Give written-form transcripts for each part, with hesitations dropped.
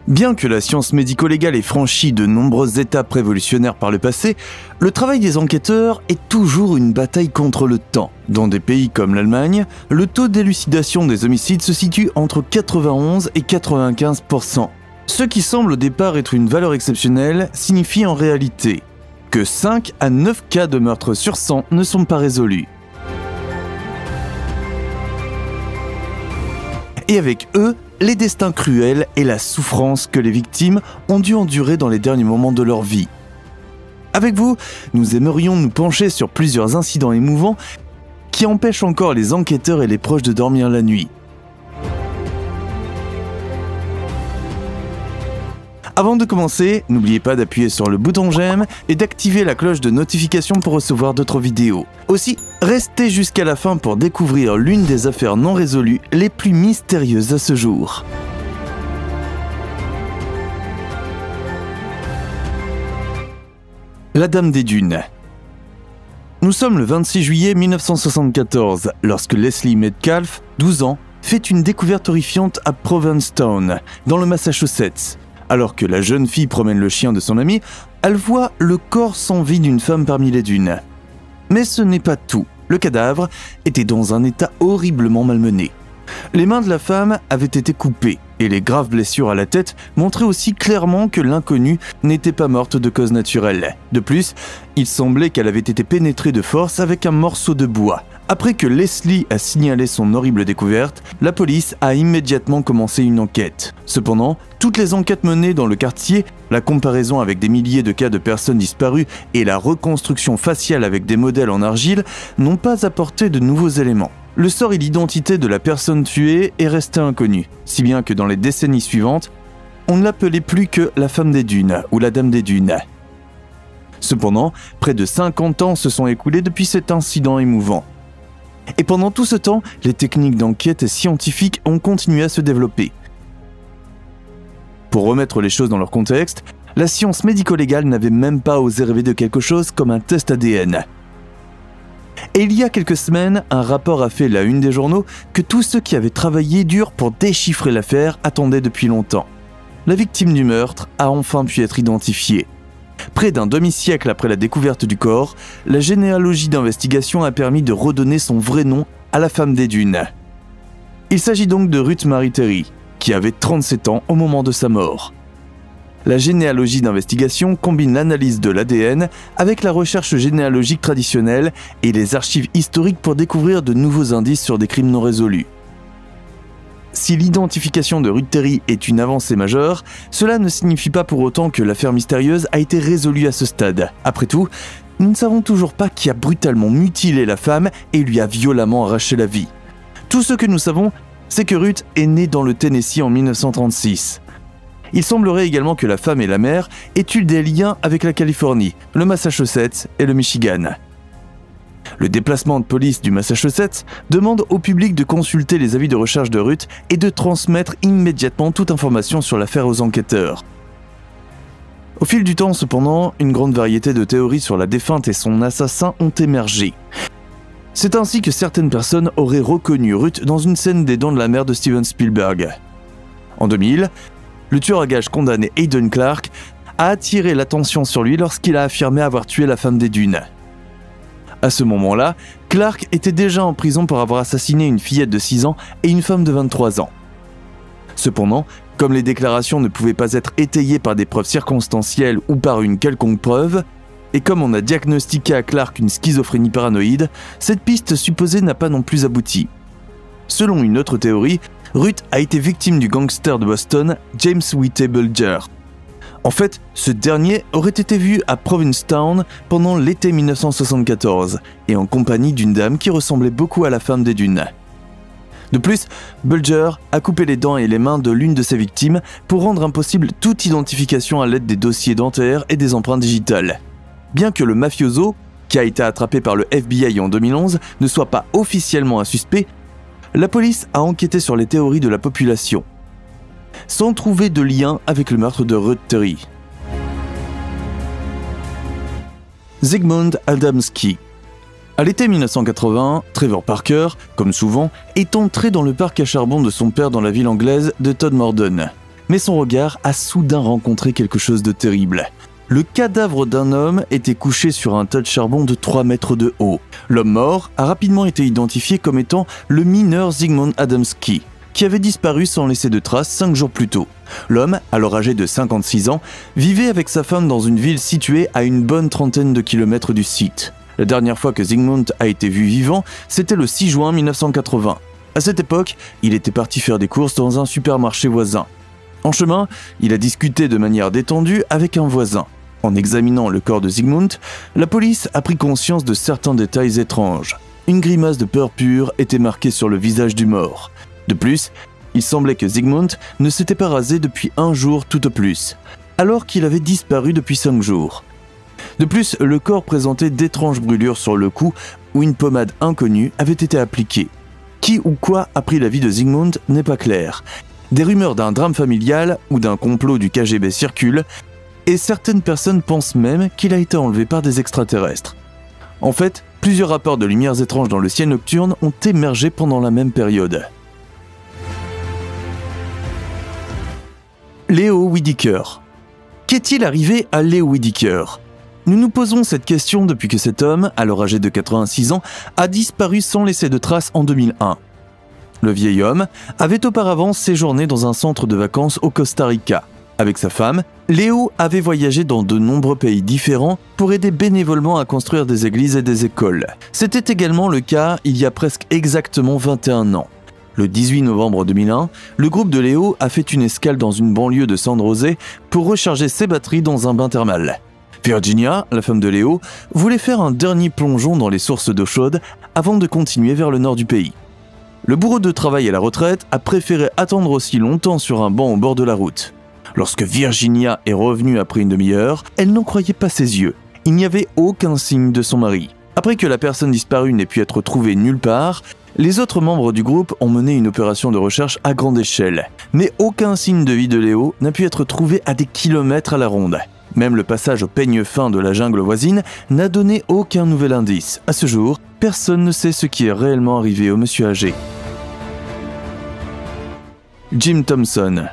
Bien que la science médico-légale ait franchi de nombreuses étapes révolutionnaires par le passé, le travail des enquêteurs est toujours une bataille contre le temps. Dans des pays comme l'Allemagne, le taux d'élucidation des homicides se situe entre 91 et 95%. Ce qui semble au départ être une valeur exceptionnelle signifie en réalité que 5 à 9 cas de meurtre sur 100 ne sont pas résolus. Et avec eux, les destins cruels et la souffrance que les victimes ont dû endurer dans les derniers moments de leur vie. Avec vous, nous aimerions nous pencher sur plusieurs incidents émouvants qui empêchent encore les enquêteurs et les proches de dormir la nuit. Avant de commencer, n'oubliez pas d'appuyer sur le bouton j'aime et d'activer la cloche de notification pour recevoir d'autres vidéos. Aussi, restez jusqu'à la fin pour découvrir l'une des affaires non résolues les plus mystérieuses à ce jour. La Dame des Dunes. Nous sommes le 26 juillet 1974 lorsque Leslie Metcalf, 12 ans, fait une découverte horrifiante à Provincetown, dans le Massachusetts. Alors que la jeune fille promène le chien de son ami, elle voit le corps sans vie d'une femme parmi les dunes. Mais ce n'est pas tout. Le cadavre était dans un état horriblement malmené. Les mains de la femme avaient été coupées et les graves blessures à la tête montraient aussi clairement que l'inconnue n'était pas morte de cause naturelle. De plus, il semblait qu'elle avait été pénétrée de force avec un morceau de bois. Après que Leslie a signalé son horrible découverte, la police a immédiatement commencé une enquête. Cependant, toutes les enquêtes menées dans le quartier, la comparaison avec des milliers de cas de personnes disparues et la reconstruction faciale avec des modèles en argile n'ont pas apporté de nouveaux éléments. Le sort et l'identité de la personne tuée est resté inconnu, si bien que dans les décennies suivantes, on ne l'appelait plus que la femme des dunes ou la dame des dunes. Cependant, près de 50 ans se sont écoulés depuis cet incident émouvant. Et pendant tout ce temps, les techniques d'enquête scientifiques ont continué à se développer. Pour remettre les choses dans leur contexte, la science médico-légale n'avait même pas osé rêver de quelque chose comme un test ADN. Et il y a quelques semaines, un rapport a fait la une des journaux que tous ceux qui avaient travaillé dur pour déchiffrer l'affaire attendaient depuis longtemps. La victime du meurtre a enfin pu être identifiée. Près d'un demi-siècle après la découverte du corps, la généalogie d'investigation a permis de redonner son vrai nom à la femme des dunes. Il s'agit donc de Ruth Mary Terry, qui avait 37 ans au moment de sa mort. La généalogie d'investigation combine l'analyse de l'ADN avec la recherche généalogique traditionnelle et les archives historiques pour découvrir de nouveaux indices sur des crimes non résolus. Si l'identification de Ruth Terry est une avancée majeure, cela ne signifie pas pour autant que l'affaire mystérieuse a été résolue à ce stade. Après tout, nous ne savons toujours pas qui a brutalement mutilé la femme et lui a violemment arraché la vie. Tout ce que nous savons, c'est que Ruth est née dans le Tennessee en 1936. Il semblerait également que la femme et la mère aient eu des liens avec la Californie, le Massachusetts et le Michigan. Le déplacement de police du Massachusetts demande au public de consulter les avis de recherche de Ruth et de transmettre immédiatement toute information sur l'affaire aux enquêteurs. Au fil du temps, cependant, une grande variété de théories sur la défunte et son assassin ont émergé. C'est ainsi que certaines personnes auraient reconnu Ruth dans une scène des Dents de la Mer de Steven Spielberg. En 2000, le tueur à gages condamné Hayden Clark a attiré l'attention sur lui lorsqu'il a affirmé avoir tué la femme des dunes. À ce moment-là, Clark était déjà en prison pour avoir assassiné une fillette de 6 ans et une femme de 23 ans. Cependant, comme les déclarations ne pouvaient pas être étayées par des preuves circonstancielles ou par une quelconque preuve, et comme on a diagnostiqué à Clark une schizophrénie paranoïde, cette piste supposée n'a pas non plus abouti. Selon une autre théorie, Ruth a été victime du gangster de Boston, James Whitey Bulger. En fait, ce dernier aurait été vu à Provincetown pendant l'été 1974 et en compagnie d'une dame qui ressemblait beaucoup à la femme des dunes. De plus, Bulger a coupé les dents et les mains de l'une de ses victimes pour rendre impossible toute identification à l'aide des dossiers dentaires et des empreintes digitales. Bien que le mafioso, qui a été attrapé par le FBI en 2011, ne soit pas officiellement un suspect, la police a enquêté sur les théories de la population, sans trouver de lien avec le meurtre de Ruth Terry. Zygmunt Adamski. À l'été 1980, Trevor Parker, comme souvent, est entré dans le parc à charbon de son père dans la ville anglaise de Todmorden. mais son regard a soudain rencontré quelque chose de terrible. Le cadavre d'un homme était couché sur un tas de charbon de 3 mètres de haut. L'homme mort a rapidement été identifié comme étant le mineur Zygmunt Adamski, qui avait disparu sans laisser de traces 5 jours plus tôt. L'homme, alors âgé de 56 ans, vivait avec sa femme dans une ville située à une bonne trentaine de kilomètres du site. La dernière fois que Zygmunt a été vu vivant, c'était le 6 juin 1980. À cette époque, il était parti faire des courses dans un supermarché voisin. En chemin, il a discuté de manière détendue avec un voisin. En examinant le corps de Zygmunt, la police a pris conscience de certains détails étranges. Une grimace de peur pure était marquée sur le visage du mort. De plus, il semblait que Zygmunt ne s'était pas rasé depuis 1 jour tout au plus, alors qu'il avait disparu depuis 5 jours. De plus, le corps présentait d'étranges brûlures sur le cou où une pommade inconnue avait été appliquée. Qui ou quoi a pris la vie de Zygmunt n'est pas clair. Des rumeurs d'un drame familial ou d'un complot du KGB circulent, et certaines personnes pensent même qu'il a été enlevé par des extraterrestres. En fait, plusieurs rapports de lumières étranges dans le ciel nocturne ont émergé pendant la même période. Leo Whitaker. Qu'est-il arrivé à Leo Whitaker ? Nous nous posons cette question depuis que cet homme, alors âgé de 86 ans, a disparu sans laisser de traces en 2001. Le vieil homme avait auparavant séjourné dans un centre de vacances au Costa Rica. Avec sa femme, Léo avait voyagé dans de nombreux pays différents pour aider bénévolement à construire des églises et des écoles. C'était également le cas il y a presque exactement 21 ans. Le 18 novembre 2001, le groupe de Léo a fait une escale dans une banlieue de San José pour recharger ses batteries dans un bain thermal. Virginia, la femme de Léo, voulait faire un dernier plongeon dans les sources d'eau chaude avant de continuer vers le nord du pays. Le bourreau de travail à la retraite a préféré attendre aussi longtemps sur un banc au bord de la route. Lorsque Virginia est revenue après une demi-heure, elle n'en croyait pas ses yeux. Il n'y avait aucun signe de son mari. Après que la personne disparue n'ait pu être trouvée nulle part, les autres membres du groupe ont mené une opération de recherche à grande échelle. Mais aucun signe de vie de Léo n'a pu être trouvé à des kilomètres à la ronde. Même le passage au peigne fin de la jungle voisine n'a donné aucun nouvel indice. À ce jour, personne ne sait ce qui est réellement arrivé au monsieur âgé. Jim Thompson.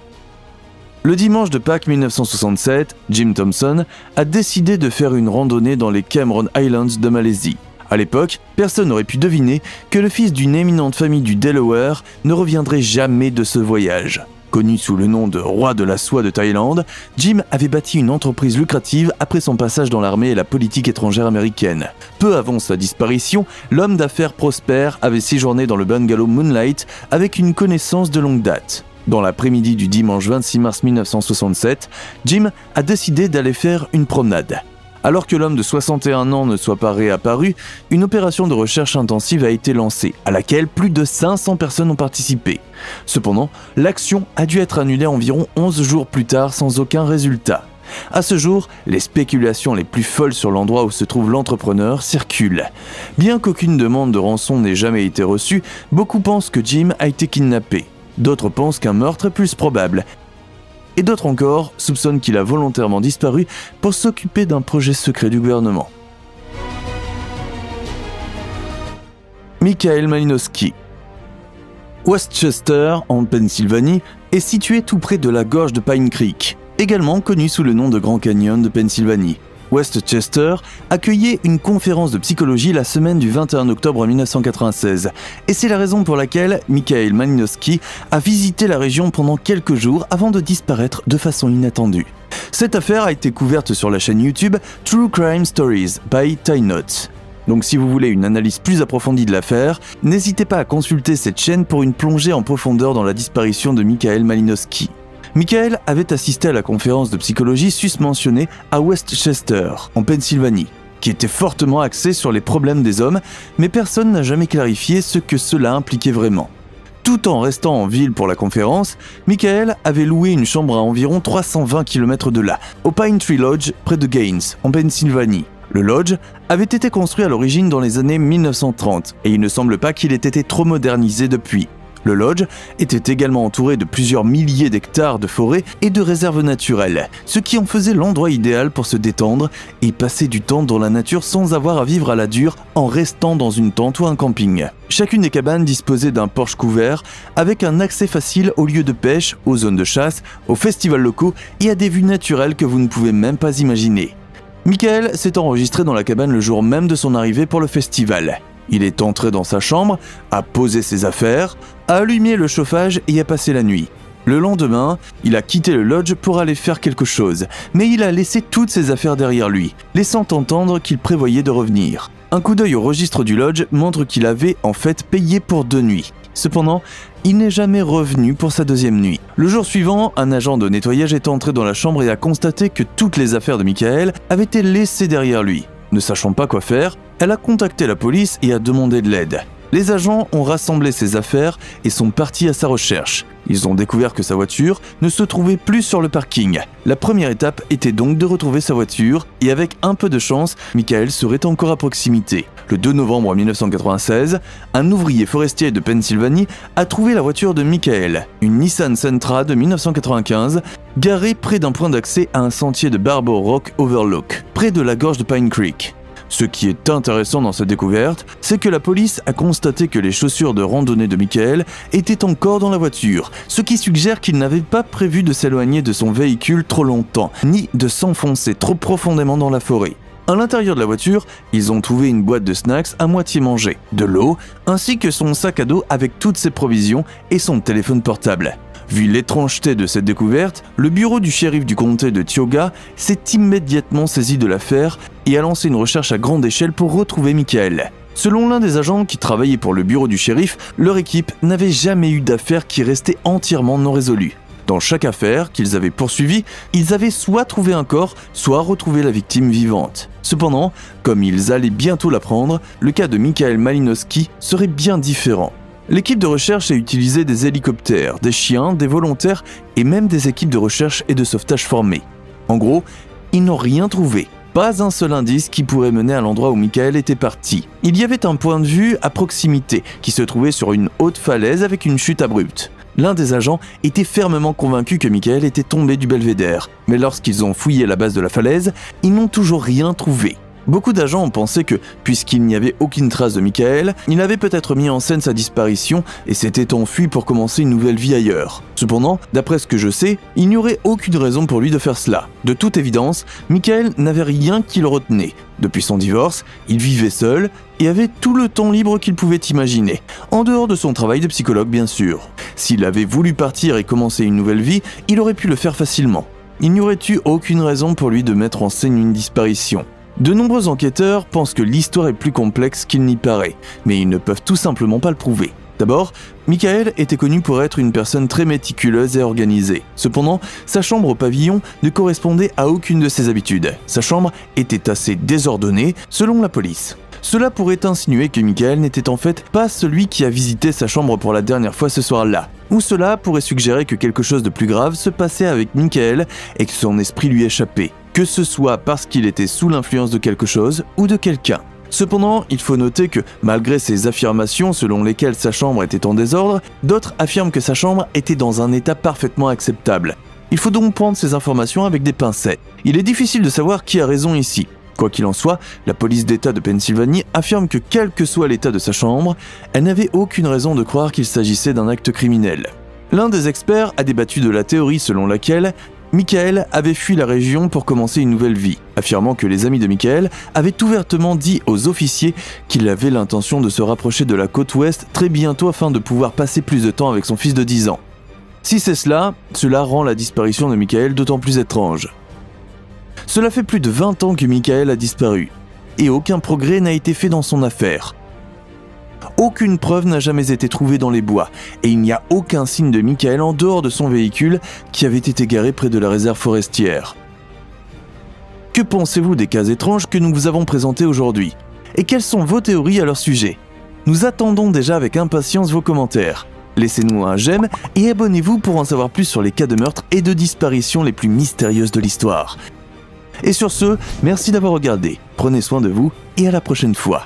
Le dimanche de Pâques 1967, Jim Thompson a décidé de faire une randonnée dans les Cameron Highlands de Malaisie. À l'époque, personne n'aurait pu deviner que le fils d'une éminente famille du Delaware ne reviendrait jamais de ce voyage. Connu sous le nom de roi de la soie de Thaïlande, Jim avait bâti une entreprise lucrative après son passage dans l'armée et la politique étrangère américaine. Peu avant sa disparition, l'homme d'affaires prospère avait séjourné dans le bungalow Moonlight avec une connaissance de longue date. Dans l'après-midi du dimanche 26 mars 1967, Jim a décidé d'aller faire une promenade. Alors que l'homme de 61 ans ne soit pas réapparu, une opération de recherche intensive a été lancée, à laquelle plus de 500 personnes ont participé. Cependant, l'action a dû être annulée environ 11 jours plus tard sans aucun résultat. À ce jour, les spéculations les plus folles sur l'endroit où se trouve l'entrepreneur circulent. Bien qu'aucune demande de rançon n'ait jamais été reçue, beaucoup pensent que Jim a été kidnappé. D'autres pensent qu'un meurtre est plus probable. Et d'autres encore soupçonnent qu'il a volontairement disparu pour s'occuper d'un projet secret du gouvernement. Michael Malinowski. Westchester, en Pennsylvanie, est situé tout près de la gorge de Pine Creek, également connu sous le nom de Grand Canyon de Pennsylvanie. Westchester accueillait une conférence de psychologie la semaine du 21 octobre 1996, et c'est la raison pour laquelle Michael Malinowski a visité la région pendant quelques jours avant de disparaître de façon inattendue. Cette affaire a été couverte sur la chaîne YouTube True Crime Stories by Ty Notes. Donc si vous voulez une analyse plus approfondie de l'affaire, n'hésitez pas à consulter cette chaîne pour une plongée en profondeur dans la disparition de Michael Malinowski. Michael avait assisté à la conférence de psychologie susmentionnée à Westchester, en Pennsylvanie, qui était fortement axée sur les problèmes des hommes, mais personne n'a jamais clarifié ce que cela impliquait vraiment. Tout en restant en ville pour la conférence, Michael avait loué une chambre à environ 320 km de là, au Pine Tree Lodge près de Gaines, en Pennsylvanie. Le lodge avait été construit à l'origine dans les années 1930, et il ne semble pas qu'il ait été trop modernisé depuis. Le lodge était également entouré de plusieurs milliers d'hectares de forêts et de réserves naturelles, ce qui en faisait l'endroit idéal pour se détendre et passer du temps dans la nature sans avoir à vivre à la dure en restant dans une tente ou un camping. Chacune des cabanes disposait d'un porche couvert avec un accès facile aux lieux de pêche, aux zones de chasse, aux festivals locaux et à des vues naturelles que vous ne pouvez même pas imaginer. Michael s'est enregistré dans la cabane le jour même de son arrivée pour le festival. Il est entré dans sa chambre, a posé ses affaires, a allumé le chauffage et a passé la nuit. Le lendemain, il a quitté le lodge pour aller faire quelque chose, mais il a laissé toutes ses affaires derrière lui, laissant entendre qu'il prévoyait de revenir. Un coup d'œil au registre du lodge montre qu'il avait en fait payé pour 2 nuits. Cependant, il n'est jamais revenu pour sa 2e nuit. Le jour suivant, un agent de nettoyage est entré dans la chambre et a constaté que toutes les affaires de Michael avaient été laissées derrière lui. Ne sachant pas quoi faire, elle a contacté la police et a demandé de l'aide. Les agents ont rassemblé ses affaires et sont partis à sa recherche. Ils ont découvert que sa voiture ne se trouvait plus sur le parking. La première étape était donc de retrouver sa voiture et avec un peu de chance, Michael serait encore à proximité. Le 2 novembre 1996, un ouvrier forestier de Pennsylvanie a trouvé la voiture de Michael, une Nissan Sentra de 1995, garée près d'un point d'accès à un sentier de Barbour Rock Overlook, près de la gorge de Pine Creek. Ce qui est intéressant dans cette découverte, c'est que la police a constaté que les chaussures de randonnée de Michael étaient encore dans la voiture, ce qui suggère qu'il n'avait pas prévu de s'éloigner de son véhicule trop longtemps, ni de s'enfoncer trop profondément dans la forêt. À l'intérieur de la voiture, ils ont trouvé une boîte de snacks à moitié mangée, de l'eau, ainsi que son sac à dos avec toutes ses provisions et son téléphone portable. Vu l'étrangeté de cette découverte, le bureau du shérif du comté de Tioga s'est immédiatement saisi de l'affaire et a lancé une recherche à grande échelle pour retrouver Michael. Selon l'un des agents qui travaillait pour le bureau du shérif, leur équipe n'avait jamais eu d'affaire qui restait entièrement non résolue. Dans chaque affaire qu'ils avaient poursuivie, ils avaient soit trouvé un corps, soit retrouvé la victime vivante. Cependant, comme ils allaient bientôt l'apprendre, le cas de Michael Malinowski serait bien différent. L'équipe de recherche a utilisé des hélicoptères, des chiens, des volontaires et même des équipes de recherche et de sauvetage formées. En gros, ils n'ont rien trouvé. Pas un seul indice qui pourrait mener à l'endroit où Michael était parti. Il y avait un point de vue à proximité qui se trouvait sur une haute falaise avec une chute abrupte. L'un des agents était fermement convaincu que Michael était tombé du belvédère, mais lorsqu'ils ont fouillé la base de la falaise, ils n'ont toujours rien trouvé. Beaucoup d'agents ont pensé que, puisqu'il n'y avait aucune trace de Michael, il avait peut-être mis en scène sa disparition et s'était enfui pour commencer une nouvelle vie ailleurs. Cependant, d'après ce que je sais, il n'y aurait aucune raison pour lui de faire cela. De toute évidence, Michael n'avait rien qui le retenait. Depuis son divorce, il vivait seul et avait tout le temps libre qu'il pouvait imaginer, en dehors de son travail de psychologue bien sûr. S'il avait voulu partir et commencer une nouvelle vie, il aurait pu le faire facilement. Il n'y aurait eu aucune raison pour lui de mettre en scène une disparition. De nombreux enquêteurs pensent que l'histoire est plus complexe qu'il n'y paraît, mais ils ne peuvent tout simplement pas le prouver. D'abord, Michael était connu pour être une personne très méticuleuse et organisée. Cependant, sa chambre au pavillon ne correspondait à aucune de ses habitudes. Sa chambre était assez désordonnée, selon la police. Cela pourrait insinuer que Michael n'était en fait pas celui qui a visité sa chambre pour la dernière fois ce soir-là. Ou cela pourrait suggérer que quelque chose de plus grave se passait avec Michael et que son esprit lui échappait. Que ce soit parce qu'il était sous l'influence de quelque chose ou de quelqu'un. Cependant, il faut noter que, malgré ces affirmations selon lesquelles sa chambre était en désordre, d'autres affirment que sa chambre était dans un état parfaitement acceptable. Il faut donc prendre ces informations avec des pincettes. Il est difficile de savoir qui a raison ici. Quoi qu'il en soit, la police d'État de Pennsylvanie affirme que quel que soit l'état de sa chambre, elle n'avait aucune raison de croire qu'il s'agissait d'un acte criminel. L'un des experts a débattu de la théorie selon laquelle Michael avait fui la région pour commencer une nouvelle vie, affirmant que les amis de Michael avaient ouvertement dit aux officiers qu'il avait l'intention de se rapprocher de la côte ouest très bientôt afin de pouvoir passer plus de temps avec son fils de 10 ans. Si c'est cela rend la disparition de Michael d'autant plus étrange. Cela fait plus de 20 ans que Michael a disparu, et aucun progrès n'a été fait dans son affaire. Aucune preuve n'a jamais été trouvée dans les bois, et il n'y a aucun signe de Michael en dehors de son véhicule qui avait été garé près de la réserve forestière. Que pensez-vous des cas étranges que nous vous avons présentés aujourd'hui? Et quelles sont vos théories à leur sujet? Nous attendons déjà avec impatience vos commentaires. Laissez-nous un j'aime et abonnez-vous pour en savoir plus sur les cas de meurtre et de disparition les plus mystérieuses de l'histoire. Et sur ce, merci d'avoir regardé, prenez soin de vous et à la prochaine fois.